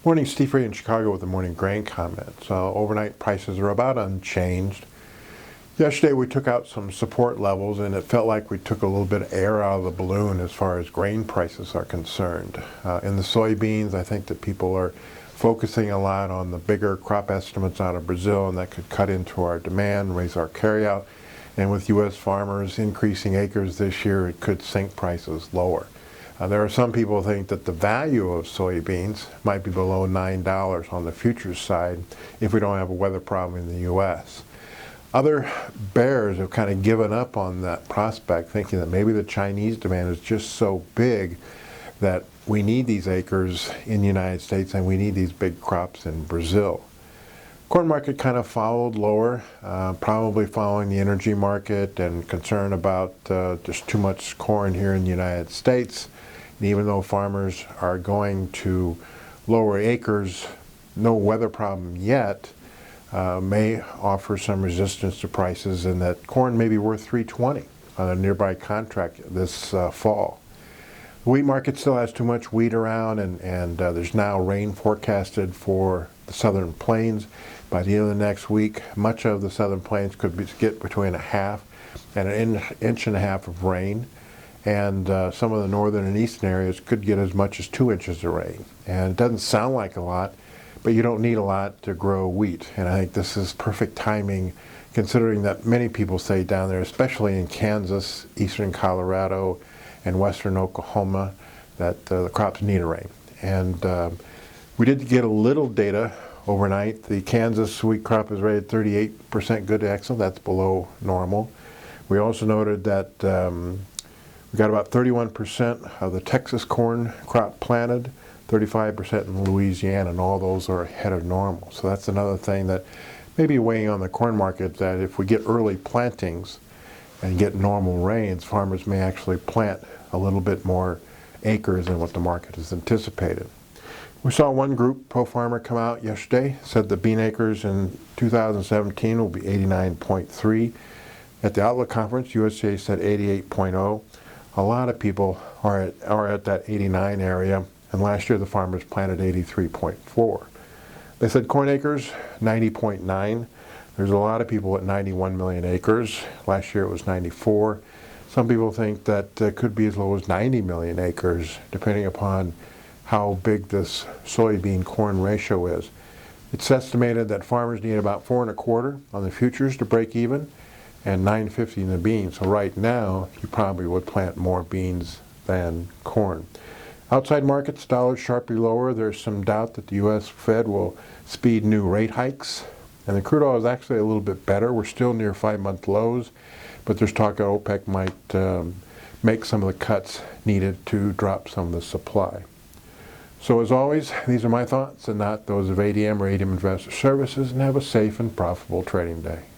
Morning, Steve Ray in Chicago with the morning grain comments. Overnight prices are about unchanged. Yesterday we took out some support levels and it felt like we took a little bit of air out of the balloon as far as grain prices are concerned. In the soybeans, I think that people are focusing a lot on the bigger crop estimates out of Brazil, and that could cut into our demand, raise our carryout. And with U.S. farmers increasing acres this year, it could sink prices lower. There are some people who think that the value of soybeans might be below $9 on the futures side if we don't have a weather problem in the U.S. Other bears have kind of given up on that prospect, thinking that maybe the Chinese demand is just so big that we need these acres in the United States and we need these big crops in Brazil. Corn market kind of followed lower, probably following the energy market and concern about just too much corn here in the United States. And even though farmers are going to lower acres, no weather problem yet, may offer some resistance to prices, and that corn may be worth $3.20 on a nearby contract this fall. The wheat market still has too much wheat around, and there's now rain forecasted for the southern plains. By the end of the next week, much of the southern plains could get between a half and an inch and a half of rain, and some of the northern and eastern areas could get as much as 2 inches of rain. And it doesn't sound like a lot, but you don't need a lot to grow wheat. And I think this is perfect timing, considering that many people say down there, especially in Kansas, eastern Colorado, and western Oklahoma, that the crops need a rain. And we did get a little data overnight. The Kansas wheat crop is rated 38% good to excellent. That's below normal. We also noted that we got about 31% of the Texas corn crop planted, 35% in Louisiana, and all those are ahead of normal. So that's another thing that may be weighing on the corn market, that if we get early plantings and get normal rains, farmers may actually plant a little bit more acres than what the market has anticipated. We saw one group, Pro Farmer, come out yesterday, said the bean acres in 2017 will be 89.3. At the Outlook Conference, USDA said 88.0. A lot of people are at that 89 area, and last year the farmers planted 83.4. They said corn acres, 90.9. There's a lot of people at 91 million acres. Last year it was 94. Some people think that it could be as low as 90 million acres, depending upon how big this soybean corn ratio is. It's estimated that farmers need about 4.25 on the futures to break even, and 9.50 in the beans. So right now, you probably would plant more beans than corn. Outside markets, dollars sharply lower. There's some doubt that the U.S. Fed will speed new rate hikes. And the crude oil is actually a little bit better. We're still near 5-month lows, but there's talk that OPEC might make some of the cuts needed to drop some of the supply. So as always, these are my thoughts and not those of ADM or ADM Investor Services, and have a safe and profitable trading day.